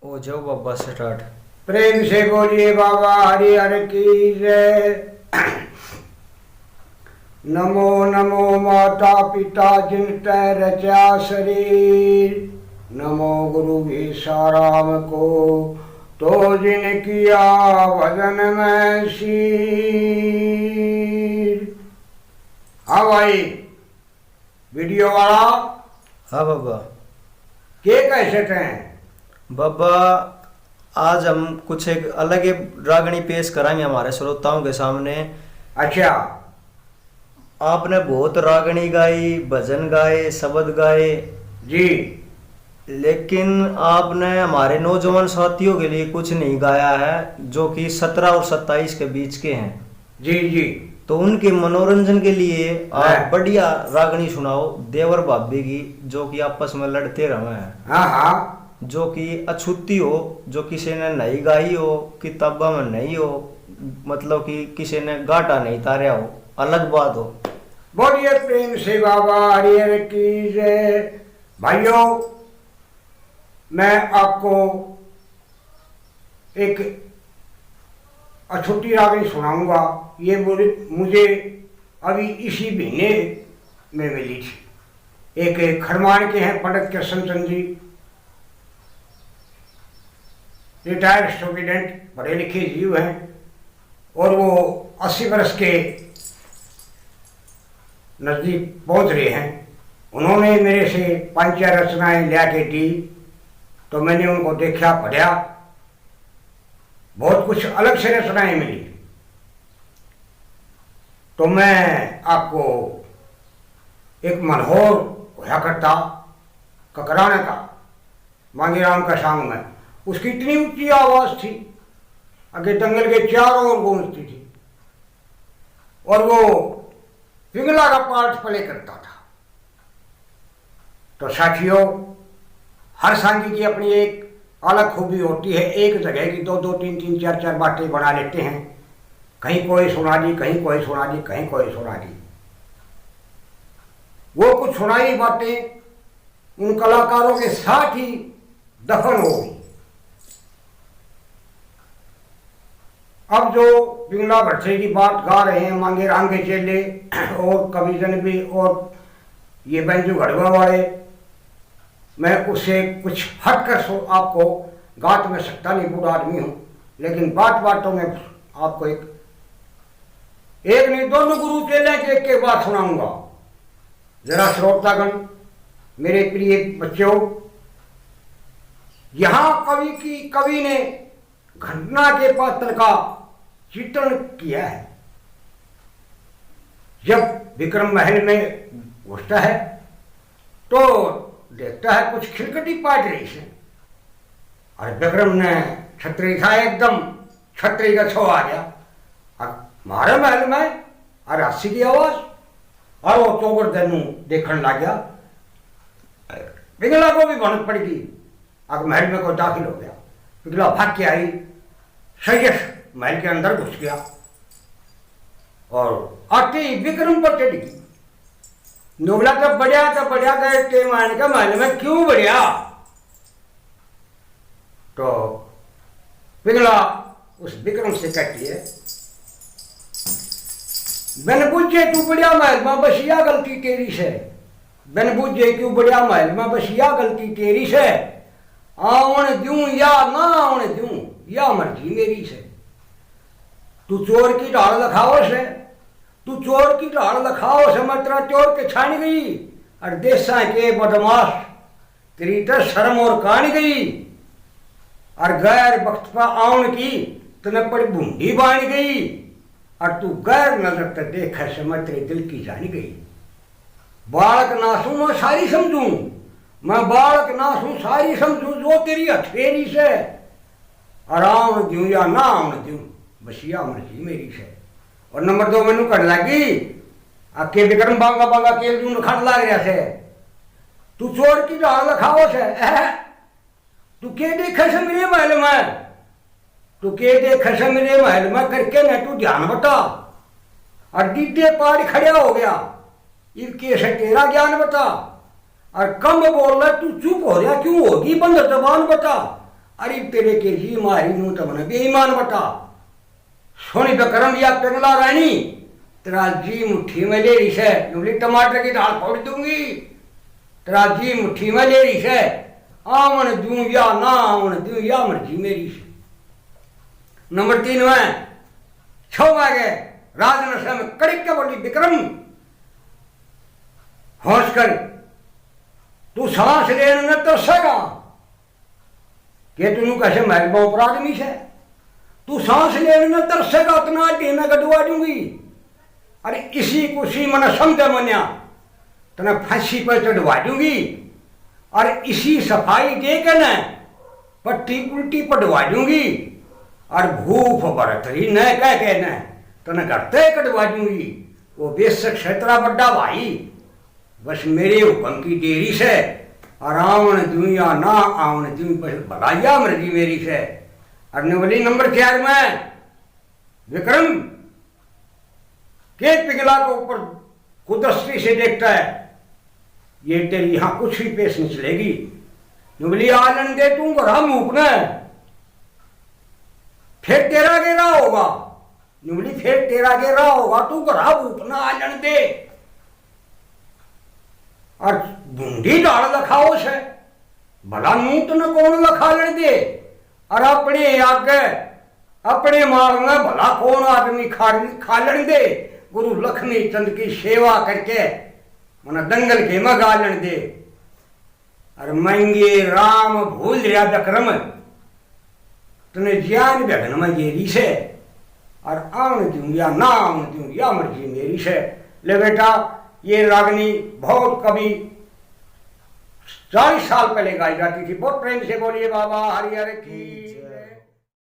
ओ जाओ बाबा स्टार्ट। प्रेम से बोलिए बाबा हरिहर की जय। नमो नमो माता पिता जिन तै रचा शरीर, नमो गुरु ईसाराम को तो जिन किया भजन में शीर। हाँ भाई, वीडियो वाला हाँ बाबा। के कैसे हैं बाबा आज हम कुछ एक अलग ही रागनी पेश कराएंगे हमारे श्रोताओं के सामने। अच्छा, आपने बहुत रागनी गाई, भजन गाए, शब्द गाए जी लेकिन आपने हमारे नौजवान साथियों के लिए कुछ नहीं गाया है जो कि 17 और 27 के बीच के हैं। जी जी। तो उनके मनोरंजन के लिए हाँ। आप बढ़िया रागनी सुनाओ देवर भाभी की, जो कि आपस में लड़ते रहे हैं, हाँ हाँ, जो कि अछूती हो, जो किसी ने नहीं गाई हो, किताबा में नहीं हो, मतलब कि किसी ने गाटा नहीं तारा हो, अलग बात हो। बोलिए प्रेम से बाबा हरिहर की जय। भाइयों, मैं आपको एक अछूती रागनी सुनाऊंगा। ये मुझे अभी इसी महीने में मिली थी। एक खरमान के हैं पंडित कृष्णचंद जी, रिटायर्ड स्टूडेंट, पढ़े लिखे जीव हैं, और वो 80 वर्ष के नज़दीक पहुंच रहे हैं। उन्होंने मेरे से 5-4 रचनाएं लिया के दी, तो मैंने उनको देखा, पढ़ा, बहुत कुछ अलग से रचनाएं मिली। तो मैं आपको एक मनोहर होया करता ककराने का मांगीराम का सांग में, उसकी इतनी ऊंची आवाज थी, आगे जंगल के चारों ओर गूंजती थी, और वो पिंगला का पार्ट प्ले करता था। तो साथियों, हर सांगी की अपनी एक अलग खूबी होती है। एक जगह की 2-2, 3-3, 4-4 बातें बना लेते हैं। कहीं कोई सुना दी, कहीं कोई सुना दी, कहीं कोई सुना दी। वो कुछ सुनाई बातें उन कलाकारों के साथ ही दफन हो गई। अब जो पिंगला भट्टे की बात गा रहे हैं मांगे राम के चेले और कविजन भी और ये बैंजू घड़वा वाले, मैं उससे कुछ हट कर आपको गात में सकता नहीं, बूढ़ा आदमी हूं, लेकिन बात बातों में आपको एक नहीं दोनों गुरु चेले के एक बात सुनाऊंगा। जरा श्रोतागण, मेरे प्रिय बच्चों, यहां कवि ने घटना के पात्र का चित्रण किया है। जब विक्रम महल में घुसता है तो देखता है कुछ खिलकटी पाट रही से, और विक्रम ने छतरी था, एकदम छतरी का छो आ गया, और मारे महल में और हंसी की आवाज, और वो चौगर देनू देखने लग गया। पिघला को भी भनक पड़ गई, अब महल में कोई दाखिल हो गया। पिघला भाग के आई, सैयद महल के अंदर घुस गया, और आते ही विक्रम पर चढ़ गई। नोबला तो बढ़िया गए के मान का महल में क्यों बढ़िया। तो पिघला उस विक्रम से कहती है, बिन बुझे तू बढ़िया महल में बसिया गलती तेरी से, बिन बुझे क्यों बढ़िया महल में बसिया गलती तेरी से, आवन दूं या ना आवन दूं या मर्जी मेरी से। तू चोर की ढाल लखाओ से, तू चोर की ढाल लखाओ से मैं तेरा चोर के छान गई, और देसा के बदमाश तेरी तो शर्म और कान गई, और गैर वक्त पर आउन की तने पड़ी बूंदी बान गई, और तू गैर नजर तक देखा से मैं तेरे दिल की जानी गई। बालक नासू मैं सारी समझू, मैं बालक नासू सारी समझू, जो तेरी हथेली से, और आउन दूं या ना आउन दूं बसिया मर्जी मेरी से। और नंबर 2 मैनू कट लगी, आके विक्रम बांगा बांगा केल जून खट लग रहा से, तू चोर की ढाल लखाओ से, तू के देखे से मेरे महल में, तू के देखे से मेरे महल में करके न तू ध्यान बता, और दीदे पार खड़ा हो गया, इनके से तेरा ज्ञान बता, और कम बोल रहा तू चुप हो रहा क्यों होगी, बंद जबान बता, अरे तेरे के जी मारी नू तो मन बेईमान बटा सोनी पे करम या पिंगला रानी तेरा जी मुट्ठी में ले रही है नुबली टमाटर की दाल फोड़ दूंगी तेरा जी मुट्ठी में ले रही है आवन दूं या ना आवन दूं या मर्जी मेरी है। नंबर 3 में छो आ गए राजनशा में कड़ी के बोली विक्रम होश कर तू सांस लेने न तरसेगा कि तू कैसे महबूबा ऊपर आदमी है तू सांस लेने न तरसेगा उतना देना गडवा दूंगी। अरे इसी कुशी मन समझ मन्या तना फांसी पर चढ़वा दूंगी और इसी सफाई दे के न पट्टी उल्टी पढ़वा दूंगी और भूख बरतरी न कह के न तना करते कटवा दूंगी। वो बेशक क्षेत्रा बड्डा भाई बस मेरे हुक्म की देरी से और आवन दूं या ना आवन दूं बस भलाइया मर्जी मेरी से। और बोली नंबर 4 में विक्रम के पिघला को ऊपर कुदस्ती से देखता है ये तेरी यहां कुछ भी पेश नहीं चलेगी। बोली आलन दे तू घरा मूकना फिर तेरा गेरा होगा बोली फिर तेरा गेरा होगा तू घरा मूकना आलन दे और बूंदी डाल लखाओ से भला नूत न कौन लखा लेने दे और अपने आगे अपने माल में भला कौन आदमी खा लेने दे गुरु लक्ष्मी चंद की सेवा करके मना दंगल के में गा लेने दे। और मंगे राम भूल रहा दक्रम तने ज्ञान भगन में गेरी से और आन दूं या ना आन दूं या मर्जी मेरी से। ले बेटा ये रागनी बहुत कभी 40 साल पहले गाई जाती थी बहुत प्रेम से बोलिए बाबा हरिहर की जय।